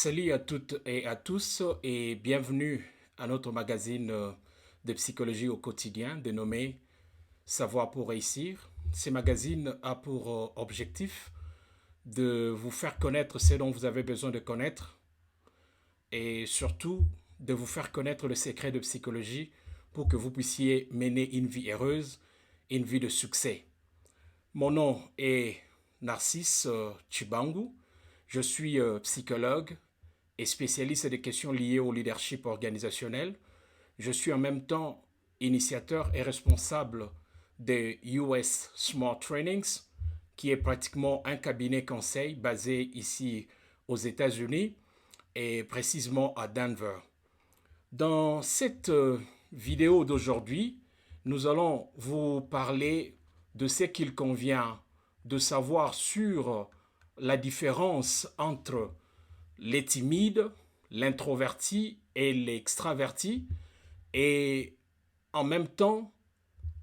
Salut à toutes et à tous et bienvenue à notre magazine de psychologie au quotidien dénommé Savoir pour réussir. Ce magazine a pour objectif de vous faire connaître ce dont vous avez besoin de connaître et surtout de vous faire connaître le secret de psychologie pour que vous puissiez mener une vie heureuse, une vie de succès. Mon nom est Narcisse Chibangu. Je suis psychologue et spécialiste des questions liées au leadership organisationnel. Je suis en même temps initiateur et responsable des US Smart Trainings, qui est pratiquement un cabinet conseil basé ici aux États-Unis et précisément à Denver. Dans cette vidéo d'aujourd'hui, nous allons vous parler de ce qu'il convient de savoir sur la différence entre les timides, l'introverti et l'extraverti, et en même temps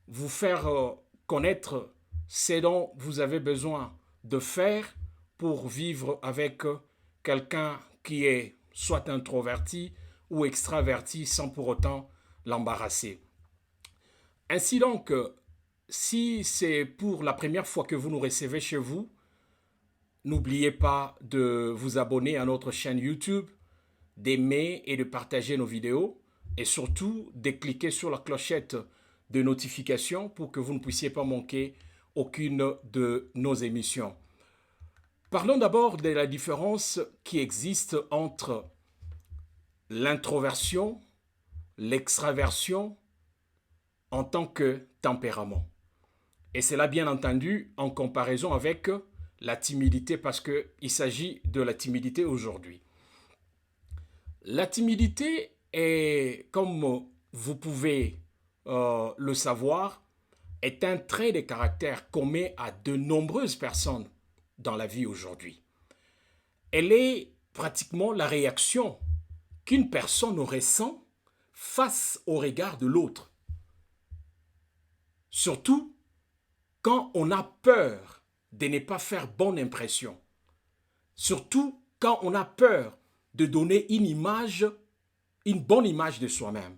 vous faire connaître ce dont vous avez besoin de faire pour vivre avec quelqu'un qui est soit introverti ou extraverti sans pour autant l'embarrasser. Ainsi donc, si c'est pour la première fois que vous nous recevez chez vous, n'oubliez pas de vous abonner à notre chaîne YouTube, d'aimer et de partager nos vidéos et surtout de cliquer sur la clochette de notification pour que vous ne puissiez pas manquer aucune de nos émissions. Parlons d'abord de la différence qui existe entre l'introversion, l'extraversion en tant que tempérament. Et c'est là bien entendu en comparaison avec la timidité parce qu'il s'agit de la timidité aujourd'hui. La timidité est, comme vous pouvez le savoir, est un trait de caractère commun à de nombreuses personnes dans la vie aujourd'hui. Elle est pratiquement la réaction qu'une personne ressent face au regard de l'autre. Surtout quand on a peur de ne pas faire bonne impression. Surtout quand on a peur de donner une bonne image de soi-même.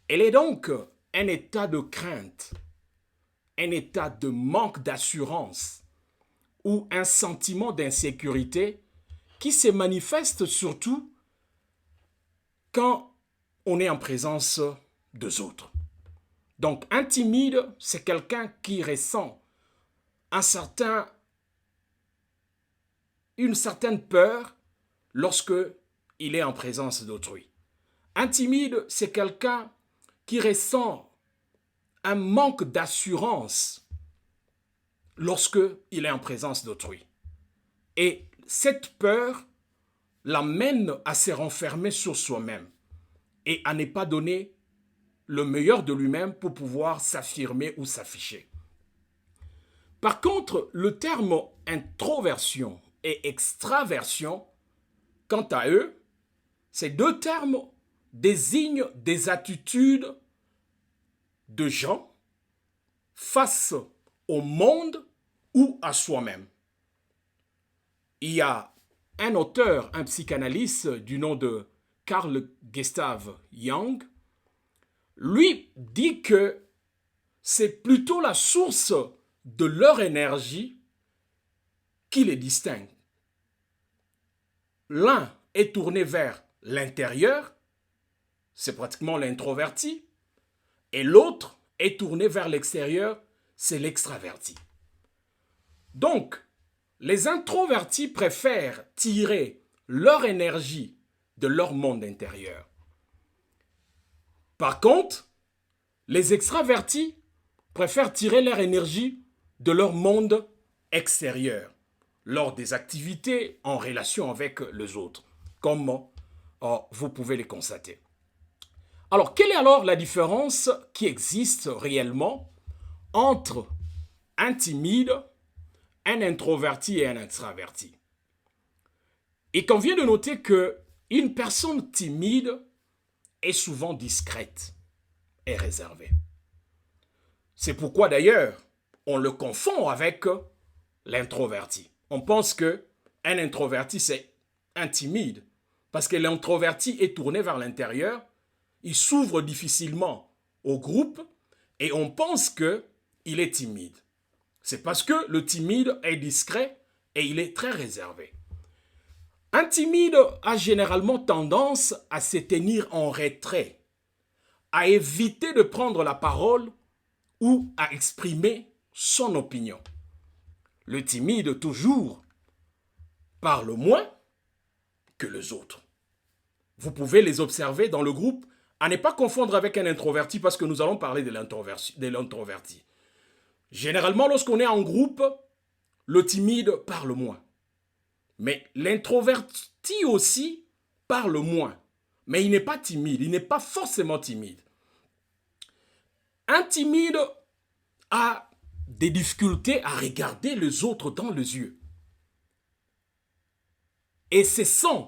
Elle est donc un état de crainte, un état de manque d'assurance ou un sentiment d'insécurité qui se manifeste surtout quand on est en présence des autres. Donc, un timide, c'est quelqu'un qui ressent une certaine peur lorsque il est en présence d'autrui. Un timide, c'est quelqu'un qui ressent un manque d'assurance lorsque il est en présence d'autrui. Et cette peur l'amène à se renfermer sur soi-même et à ne pas donner le meilleur de lui-même pour pouvoir s'affirmer ou s'afficher. Par contre, le terme introversion et extraversion, quant à eux, ces deux termes désignent des attitudes de gens face au monde ou à soi-même. Il y a un auteur, un psychanalyste du nom de Carl Gustav Jung, lui dit que c'est plutôt la source de leur énergie qui les distingue. L'un est tourné vers l'intérieur, c'est pratiquement l'introverti, et l'autre est tourné vers l'extérieur, c'est l'extraverti. Donc, les introvertis préfèrent tirer leur énergie de leur monde intérieur. Par contre, les extravertis préfèrent tirer leur énergie de leur monde extérieur, lors des activités en relation avec les autres, comme vous pouvez les constater. Alors, quelle est alors la différence qui existe réellement entre un timide, un introverti et un extraverti? Il convient de noter qu'une personne timide est souvent discrète et réservée. C'est pourquoi d'ailleurs, on le confond avec l'introverti. On pense qu'un introverti, c'est un timide. Parce que l'introverti est tourné vers l'intérieur, il s'ouvre difficilement au groupe et on pense qu'il est timide. C'est parce que le timide est discret et il est très réservé. Un timide a généralement tendance à se tenir en retrait, à éviter de prendre la parole ou à exprimer son opinion. Le timide, toujours, parle moins que les autres. Vous pouvez les observer dans le groupe, à ne pas confondre avec un introverti parce que nous allons parler de l'introverti. Généralement, lorsqu'on est en groupe, le timide parle moins. Mais l'introverti aussi parle moins. Mais il n'est pas timide, il n'est pas forcément timide. Un timide a des difficultés à regarder les autres dans les yeux. Et se sent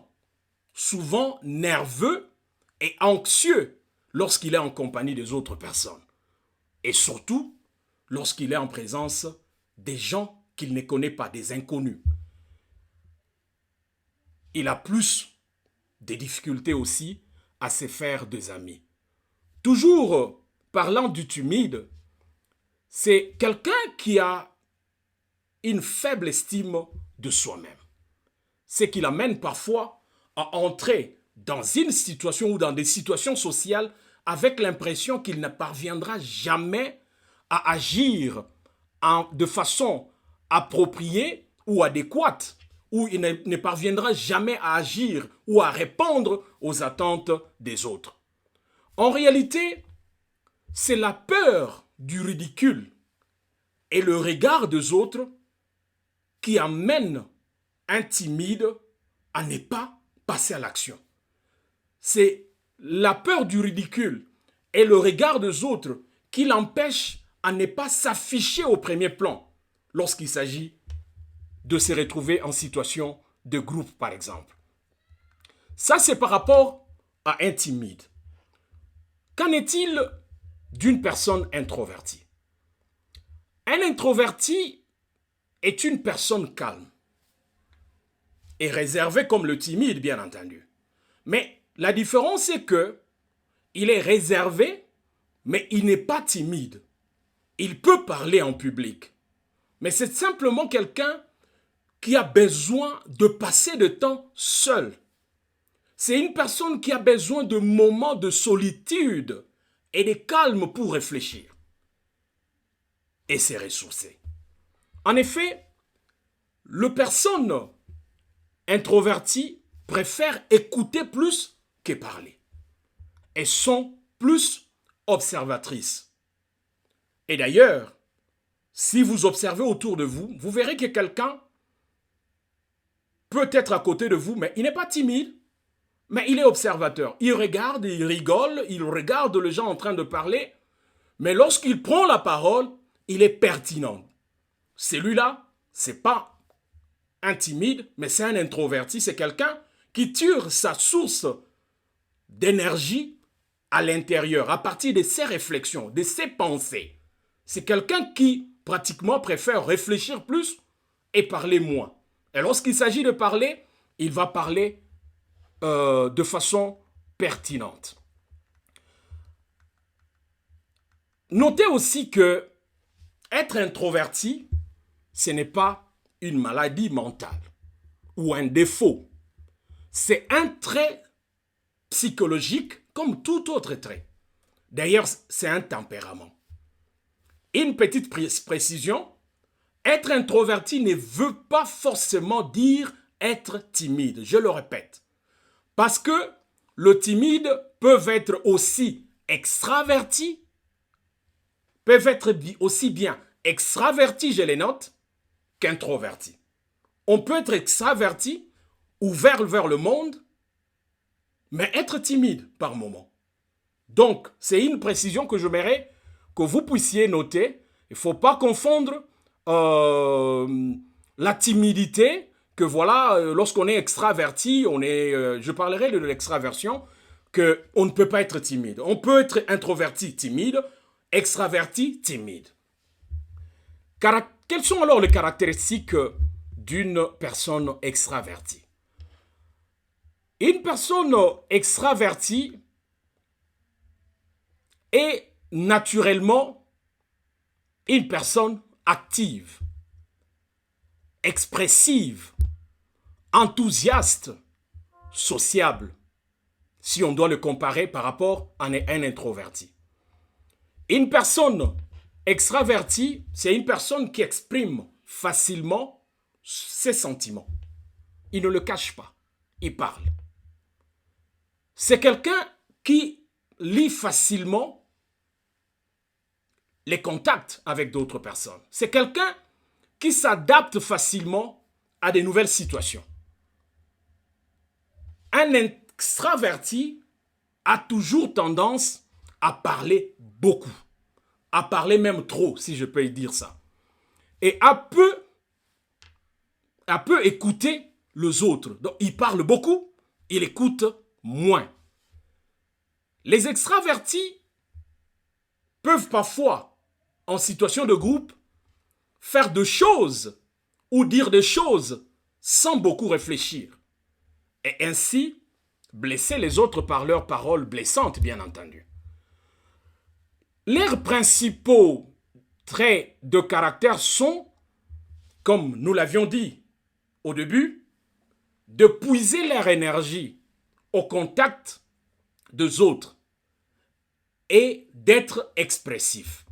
souvent nerveux et anxieux lorsqu'il est en compagnie des autres personnes. Et surtout, lorsqu'il est en présence des gens qu'il ne connaît pas, des inconnus. Il a plus de difficultés aussi à se faire des amis. Toujours parlant du timide, c'est quelqu'un qui a une faible estime de soi-même. Ce qui l'amène parfois à entrer dans une situation ou dans des situations sociales avec l'impression qu'il ne parviendra jamais à agir de façon appropriée ou adéquate, ou il ne parviendra jamais à agir ou à répondre aux attentes des autres. En réalité, c'est la peur du ridicule et le regard des autres qui amène un timide à ne pas passer à l'action. C'est la peur du ridicule et le regard des autres qui l'empêche à ne pas s'afficher au premier plan lorsqu'il s'agit de se retrouver en situation de groupe, par exemple. Ça, c'est par rapport à un timide. Qu'en est-il d'une personne introvertie? Un introverti est une personne calme et réservé comme le timide, bien entendu. Mais la différence est que il est réservé, mais il n'est pas timide. Il peut parler en public. Mais c'est simplement quelqu'un qui a besoin de passer de temps seul. C'est une personne qui a besoin de moments de solitude et de calme pour réfléchir et se ressourcer. En effet, les personnes introverties préfèrent écouter plus que parler et sont plus observatrices. Et d'ailleurs, si vous observez autour de vous, vous verrez que quelqu'un peut être à côté de vous, mais il n'est pas timide, mais il est observateur. Il regarde, il rigole, il regarde les gens en train de parler, mais lorsqu'il prend la parole, il est pertinent. Celui-là, c'est pas un timide, mais c'est un introverti. C'est quelqu'un qui tire sa source d'énergie à l'intérieur, à partir de ses réflexions, de ses pensées. C'est quelqu'un qui, pratiquement, préfère réfléchir plus et parler moins. Et lorsqu'il s'agit de parler, il va parler de façon pertinente. Notez aussi que être introverti, ce n'est pas une maladie mentale ou un défaut. C'est un trait psychologique comme tout autre trait. D'ailleurs, c'est un tempérament. Une petite précision, être introverti ne veut pas forcément dire être timide. Je le répète. Parce que le timide peut être aussi extraverti, peuvent être aussi bien extraverti, je les note, qu'introverti. On peut être extraverti, ouvert vers le monde, mais être timide par moment. Donc, c'est une précision que j'aimerais que vous puissiez noter. Il ne faut pas confondre la timidité, que voilà, lorsqu'on est extraverti, je parlerai de l'extraversion, qu'on ne peut pas être timide. On peut être introverti, timide, extraverti, timide. Quelles sont alors les caractéristiques d'une personne extravertie? Une personne extravertie est naturellement une personne active, expressive, enthousiaste, sociable, si on doit le comparer par rapport à un introverti. Une personne extravertie, c'est une personne qui exprime facilement ses sentiments. Il ne le cache pas, il parle. C'est quelqu'un qui lit facilement les contacts avec d'autres personnes. C'est quelqu'un qui s'adapte facilement à de nouvelles situations. Un extraverti a toujours tendance à parler beaucoup, à parler même trop, si je peux dire ça, et à peu écouter les autres. Donc, il parle beaucoup, il écoute moins. Les extravertis peuvent parfois, en situation de groupe, faire des choses ou dire des choses sans beaucoup réfléchir. Et ainsi, blesser les autres par leurs paroles blessantes, bien entendu. Leurs principaux traits de caractère sont, comme nous l'avions dit au début, de puiser leur énergie au contact des autres et d'être expressifs.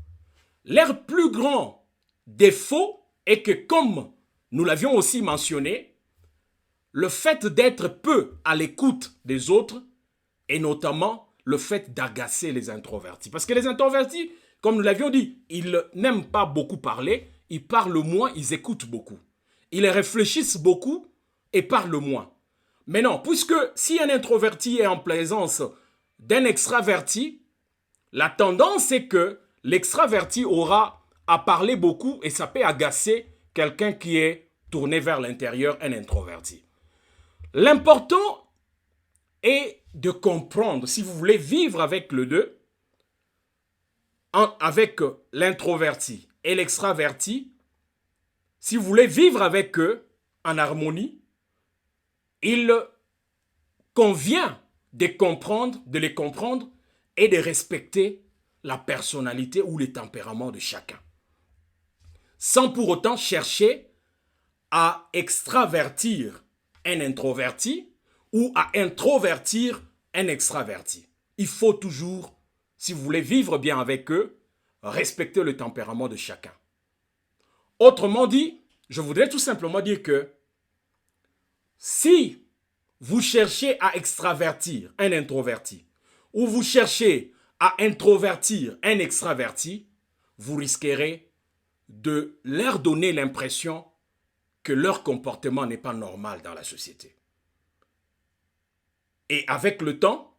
Leur plus grand défaut est que, comme nous l'avions aussi mentionné, le fait d'être peu à l'écoute des autres et notamment le fait d'agacer les introvertis. Parce que les introvertis, comme nous l'avions dit, ils n'aiment pas beaucoup parler, ils parlent moins, ils écoutent beaucoup. Ils réfléchissent beaucoup et parlent moins. Mais non, puisque si un introverti est en présence d'un extraverti, la tendance est que l'extraverti aura à parler beaucoup et ça peut agacer quelqu'un qui est tourné vers l'intérieur, un introverti. L'important est de comprendre, si vous voulez vivre avec le deux, avec l'introverti et l'extraverti, si vous voulez vivre avec eux en harmonie, il convient de les comprendre et de respecter la personnalité ou le tempérament de chacun. Sans pour autant chercher à extravertir un introverti ou à introvertir un extraverti. Il faut toujours, si vous voulez vivre bien avec eux, respecter le tempérament de chacun. Autrement dit, je voudrais tout simplement dire que si vous cherchez à extravertir un introverti ou vous cherchez à introvertir un extraverti, vous risquerez de leur donner l'impression que leur comportement n'est pas normal dans la société. Et avec le temps,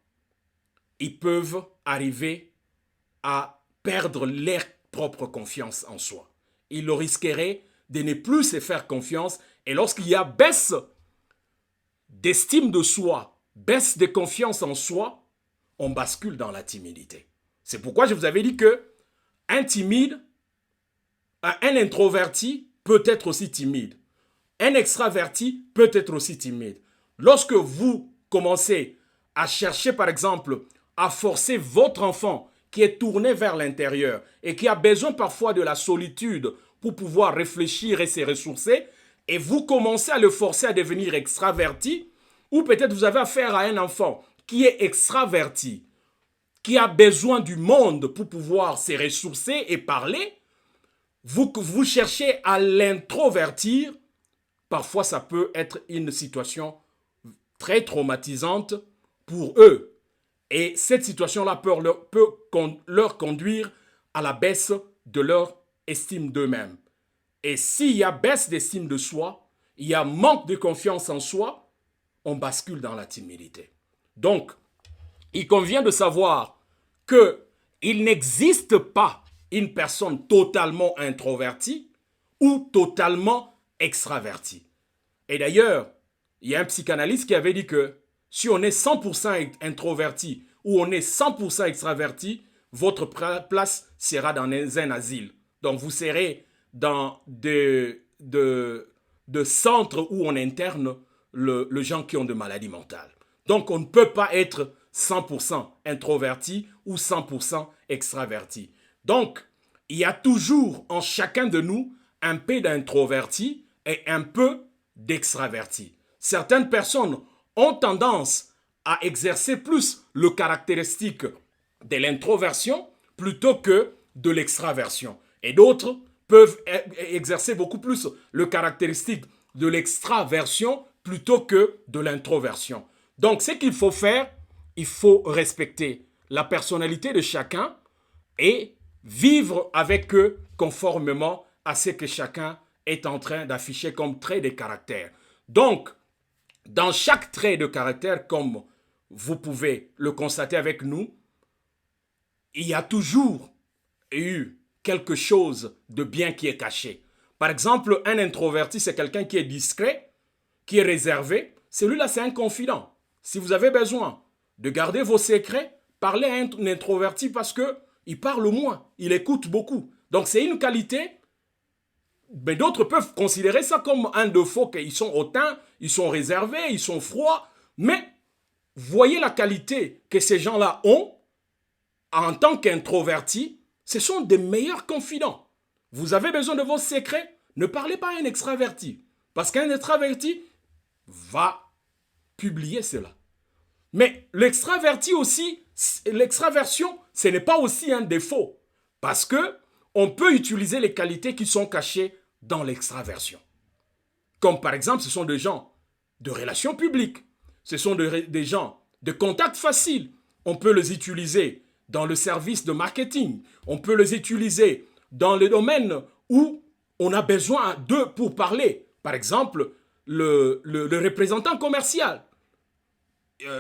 ils peuvent arriver à perdre leur propre confiance en soi. Ils le risqueraient de ne plus se faire confiance et lorsqu'il y a baisse d'estime de soi, baisse de confiance en soi, on bascule dans la timidité. C'est pourquoi je vous avais dit que un timide, un introverti peut être aussi timide. Un extraverti peut être aussi timide. Lorsque vous commencez à chercher, par exemple, à forcer votre enfant qui est tourné vers l'intérieur et qui a besoin parfois de la solitude pour pouvoir réfléchir et se ressourcer, et vous commencez à le forcer à devenir extraverti, ou peut-être vous avez affaire à un enfant qui est extraverti, qui a besoin du monde pour pouvoir se ressourcer et parler, vous cherchez à l'introvertir, parfois ça peut être une situation très traumatisante pour eux. Et cette situation-là peut leur conduire à la baisse de leur estime d'eux-mêmes. Et s'il y a baisse d'estime de soi, il y a manque de confiance en soi, on bascule dans la timidité. Donc, il convient de savoir qu'il n'existe pas une personne totalement introvertie ou totalement extravertie. Et d'ailleurs, il y a un psychanalyste qui avait dit que si on est 100% introverti ou on est 100% extraverti, votre place sera dans un asile. Donc vous serez dans de centres où on interne les gens qui ont des maladies mentales. Donc, on ne peut pas être 100% introverti ou 100% extraverti. Donc, il y a toujours en chacun de nous un peu d'introverti et un peu d'extraverti. Certaines personnes ont tendance à exercer plus le caractéristique de l'introversion plutôt que de l'extraversion. Et d'autres peuvent exercer beaucoup plus le caractéristique de l'extraversion plutôt que de l'introversion. Donc, ce qu'il faut faire, il faut respecter la personnalité de chacun et vivre avec eux conformément à ce que chacun est en train d'afficher comme trait de caractère. Donc, dans chaque trait de caractère, comme vous pouvez le constater avec nous, il y a toujours eu quelque chose de bien qui est caché. Par exemple, un introverti, c'est quelqu'un qui est discret, qui est réservé. Celui-là, c'est un confident. Si vous avez besoin de garder vos secrets, parlez à un introverti parce qu'il parle moins, il écoute beaucoup. Donc, c'est une qualité, mais d'autres peuvent considérer ça comme un défaut, qu'ils sont hautains, ils sont réservés, ils sont froids. Mais voyez la qualité que ces gens-là ont en tant qu'introvertis, ce sont des meilleurs confidents. Vous avez besoin de vos secrets, ne parlez pas à un extraverti. Parce qu'un extraverti va publier cela. Mais l'extraverti aussi, l'extraversion, ce n'est pas aussi un défaut. Parce que on peut utiliser les qualités qui sont cachées dans l'extraversion. Comme par exemple, ce sont des gens de relations publiques. Ce sont des gens de contact facile. On peut les utiliser dans le service de marketing. On peut les utiliser dans le domaine où on a besoin d'eux pour parler. Par exemple, le représentant commercial.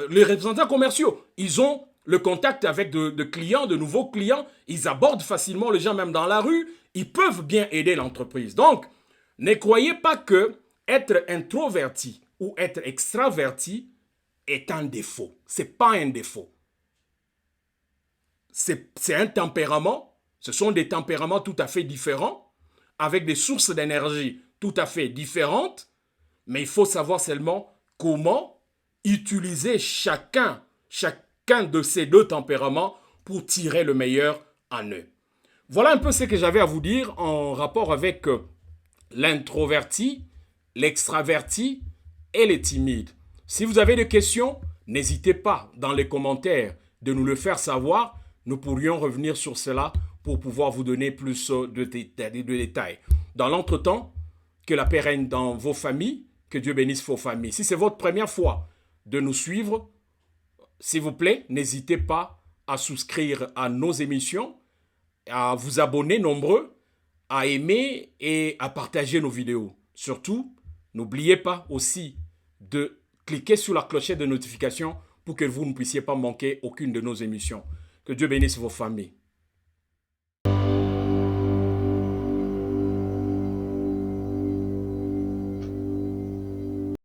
Les représentants commerciaux, ils ont le contact avec de clients, de nouveaux clients. Ils abordent facilement les gens même dans la rue. Ils peuvent bien aider l'entreprise. Donc, ne croyez pas que être introverti ou être extraverti est un défaut. Ce n'est pas un défaut. C'est un tempérament. Ce sont des tempéraments tout à fait différents, avec des sources d'énergie tout à fait différentes. Mais il faut savoir seulement comment utiliser chacun de ces deux tempéraments pour tirer le meilleur en eux. Voilà un peu ce que j'avais à vous dire en rapport avec l'introverti, l'extraverti et les timides. Si vous avez des questions, n'hésitez pas dans les commentaires de nous le faire savoir. Nous pourrions revenir sur cela pour pouvoir vous donner plus de détails. Dans l'entretemps, que la paix règne dans vos familles, que Dieu bénisse vos familles. Si c'est votre première fois de nous suivre, s'il vous plaît, n'hésitez pas à souscrire à nos émissions, à vous abonner nombreux, à aimer et à partager nos vidéos. Surtout, n'oubliez pas aussi de cliquer sur la clochette de notification pour que vous ne puissiez pas manquer aucune de nos émissions. Que Dieu bénisse vos familles.